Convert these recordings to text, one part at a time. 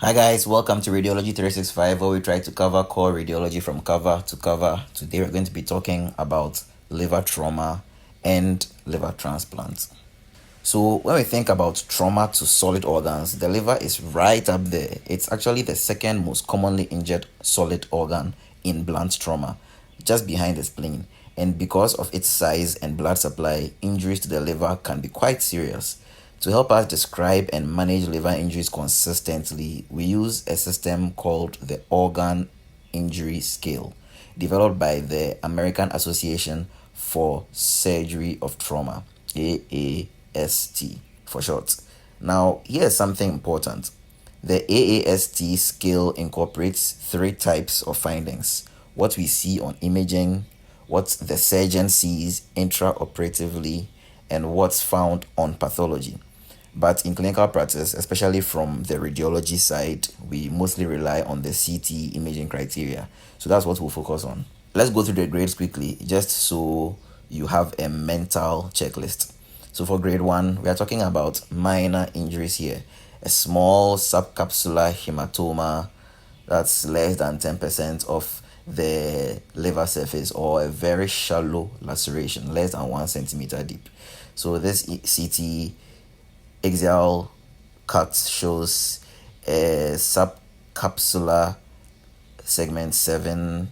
Hi guys, welcome to Radiology 365, where we try to cover core radiology from cover to cover. Today we're going to be talking about liver trauma and liver transplant. So when we think about trauma to solid organs, the liver is right up there. It's actually the second most commonly injured solid organ in blunt trauma, just behind the spleen. And because of its size and blood supply, injuries to the liver can be quite serious. To help us describe and manage liver injuries consistently, we use a system called the Organ Injury Scale, developed by the American Association for Surgery of Trauma, AAST for short. Now, here's something important. The AAST scale incorporates three types of findings: what we see on imaging, what the surgeon sees intraoperatively, and what's found on pathology. But in clinical practice, especially from the radiology side, we mostly rely on the CT imaging criteria. So that's what we'll focus on. Let's go through the grades quickly, just so you have a mental checklist. So for grade 1, we are talking about minor injuries here. A small subcapsular hematoma that's less than 10% of the liver surface, or a very shallow laceration, less than 1 centimeter deep. So this CT axial cut shows a subcapsular segment 7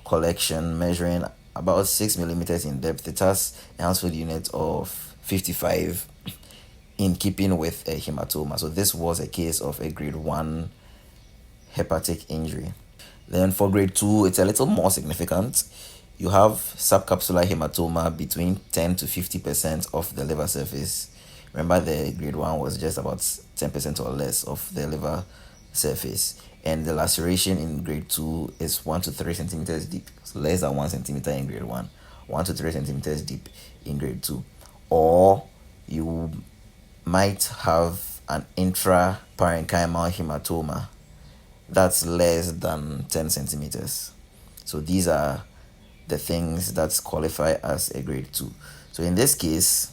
collection measuring about 6 millimeters in depth. It has a Hansford unit of 55, in keeping with a hematoma. So this was a case of a grade 1 hepatic injury. Then for grade 2, it's a little more significant. You have subcapsular hematoma between 10 to 50% of the liver surface. Remember, the grade 1 was just about 10% or less of the liver surface. And the laceration in grade 2 is 1 to 3 centimeters deep. So less than 1 centimeter in grade 1, 1 to 3 centimeters deep in grade 2. Or you might have an intraparenchymal hematoma that's less than 10 centimeters. So these are the things that qualify as a grade 2. So in this case,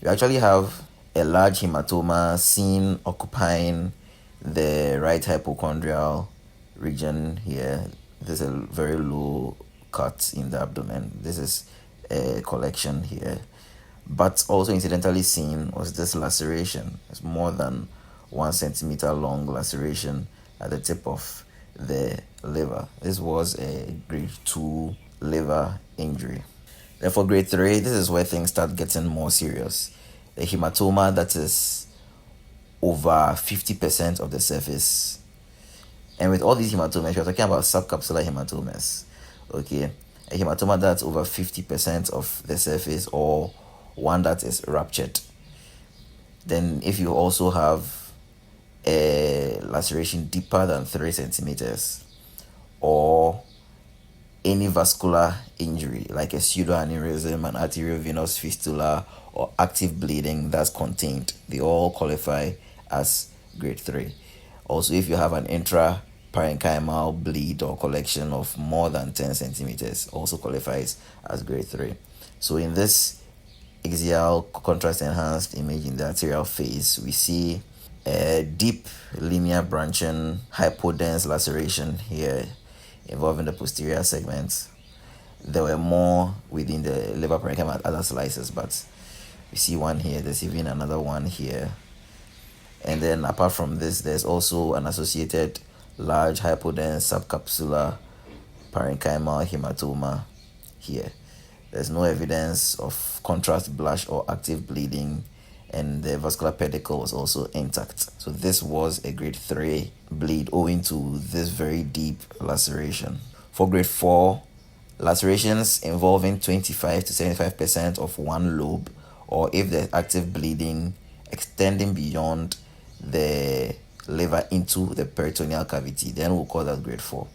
you actually have a large hematoma seen occupying the right hypochondrial region here. There's a very low cut in the abdomen. This is a collection here. But also incidentally seen was this laceration. It's more than 1 centimeter long laceration at the tip of the liver. This was a grade 2 liver injury. Then for grade 3, this is where things start getting more serious. A hematoma that is over 50% of the surface. And with all these hematomas, we're talking about subcapsular hematomas. Okay, a hematoma that's over 50% of the surface, or one that is ruptured. Then if you also have a laceration deeper than 3 centimeters, or any vascular injury like a pseudoaneurysm, an arteriovenous fistula, or active bleeding that's contained, they all qualify as grade 3. Also, if you have an intraparenchymal bleed or collection of more than 10 centimeters, also qualifies as grade 3. So in this axial contrast enhanced image in the arterial phase, we see a deep linear branching hypodense laceration here involving the posterior segments. There were more within the liver parenchyma at other slices, but we see one here. There's even another one here. And then apart from this, there's also an associated large hypodense subcapsular parenchymal hematoma here. There's no evidence of contrast blush or active bleeding, and the vascular pedicle was also intact. So this was a grade 3 bleed owing to this very deep laceration. For grade 4, lacerations involving 25 to 75% of one lobe, or if there's active bleeding extending beyond the liver into the peritoneal cavity, then we'll call that grade 4.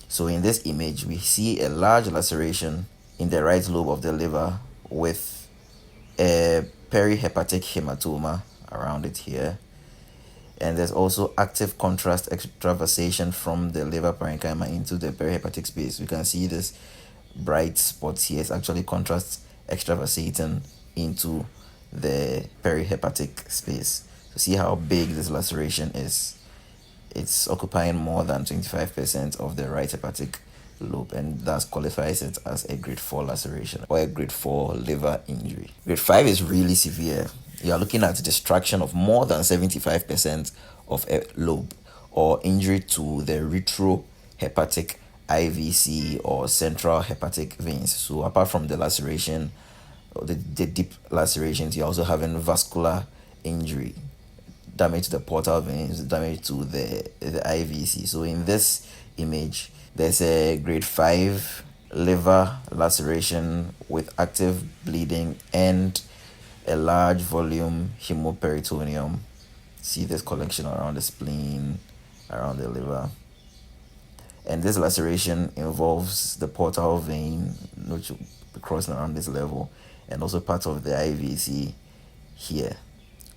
So in this image, we see a large laceration in the right lobe of the liver with a perihepatic hematoma around it here. And there's also active contrast extravasation from the liver parenchyma into the perihepatic space. We can see this bright spots here. It's actually contrast extravasating into the perihepatic space. So see how big this laceration is. It's occupying more than 25% of the right hepatic lobe, and thus qualifies it as a grade 4 laceration or a grade 4 liver injury. Grade 5 is really severe. You are looking at destruction of more than 75% of a lobe or injury to the retrohepatic IVC or central hepatic veins. So apart from the laceration, or the deep lacerations, you're also having vascular injury, damage to the portal veins, damage to the IVC. So in this image, there's a grade 5 liver laceration with active bleeding and a large volume hemoperitoneum. See this collection around the spleen, around the liver. And this laceration involves the portal vein, which will be crossing around this level, and also part of the IVC here.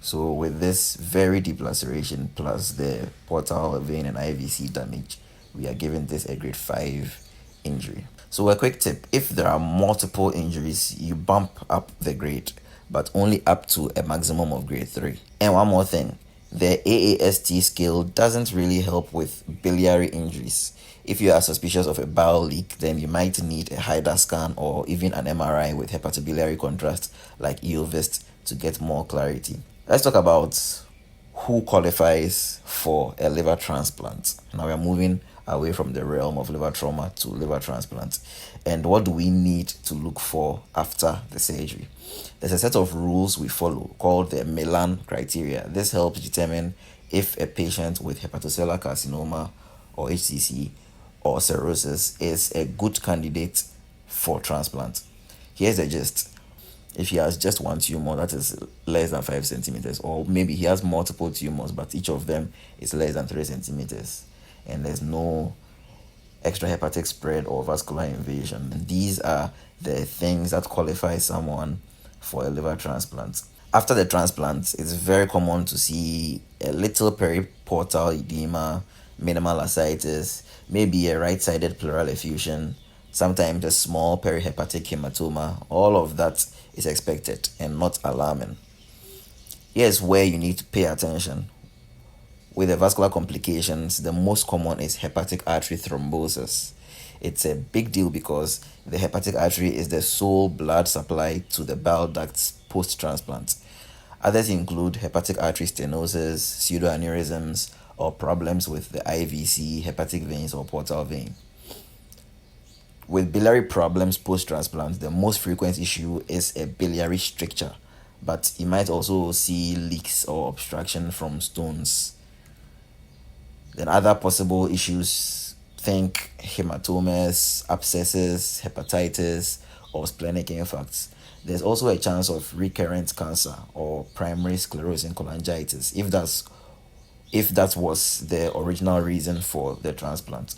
So with this very deep laceration plus the portal vein and IVC damage, we are giving this a grade 5 injury. So a quick tip: if there are multiple injuries, you bump up the grade, but only up to a maximum of grade 3. And one more thing, the AAST scale doesn't really help with biliary injuries. If you are suspicious of a bile leak, then you might need a HIDA scan or even an MRI with hepatobiliary contrast like EOVIST to get more clarity. Let's talk about who qualifies for a liver transplant. Now we are moving away from the realm of liver trauma to liver transplant. And what do we need to look for after the surgery? There's a set of rules we follow called the Milan criteria. This helps determine if a patient with hepatocellular carcinoma or HCC or cirrhosis is a good candidate for transplant. Here's the gist: if he has just one tumor that is less than 5 centimeters, or maybe he has multiple tumors but each of them is less than 3 centimeters, and there's no extrahepatic spread or vascular invasion, and these are the things that qualify someone for a liver transplant. After the transplant, it's very common to see a little periportal edema, minimal ascites, maybe a right-sided pleural effusion, sometimes a small perihepatic hematoma. All of that is expected and not alarming. Here's where you need to pay attention. With the vascular complications, the most common is hepatic artery thrombosis. It's a big deal because the hepatic artery is the sole blood supply to the bile ducts post-transplant. Others include hepatic artery stenosis, pseudoaneurysms, or problems with the IVC, hepatic veins, or portal vein. With biliary problems post-transplant, the most frequent issue is a biliary stricture, but you might also see leaks or obstruction from stones. Then other possible issues, think hematomas, abscesses, hepatitis, or splenic infarcts. There's also a chance of recurrent cancer or primary sclerosing cholangitis if that was the original reason for the transplant.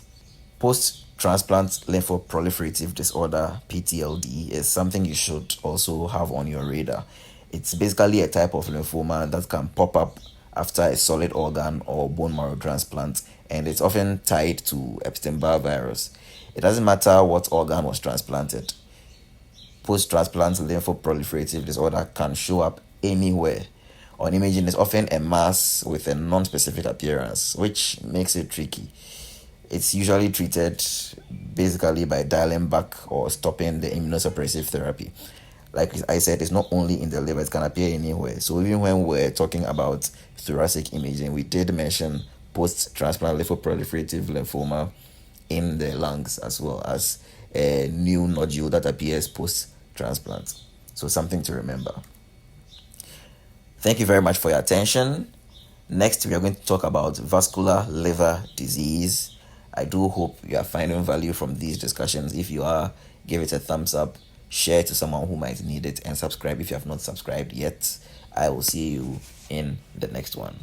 Post-transplant lymphoproliferative disorder, PTLD, is something you should also have on your radar. It's basically a type of lymphoma that can pop up after a solid organ or bone marrow transplant, and it's often tied to Epstein-Barr virus. It doesn't matter what organ was transplanted. Post-transplant lymphoproliferative disorder can show up anywhere. On imaging, it's often a mass with a non-specific appearance, which makes it tricky. It's usually treated basically by dialing back or stopping the immunosuppressive therapy. Like I said, it's not only in the liver, it can appear anywhere. So even when we're talking about thoracic imaging, we did mention post-transplant lymphoproliferative lymphoma in the lungs as well as a new nodule that appears post-transplant. So something to remember. Thank you very much for your attention. Next, we are going to talk about vascular liver disease. I do hope you are finding value from these discussions. If you are, give it a thumbs up, share to someone who might need it, and subscribe if you have not subscribed yet. I will see you in the next one.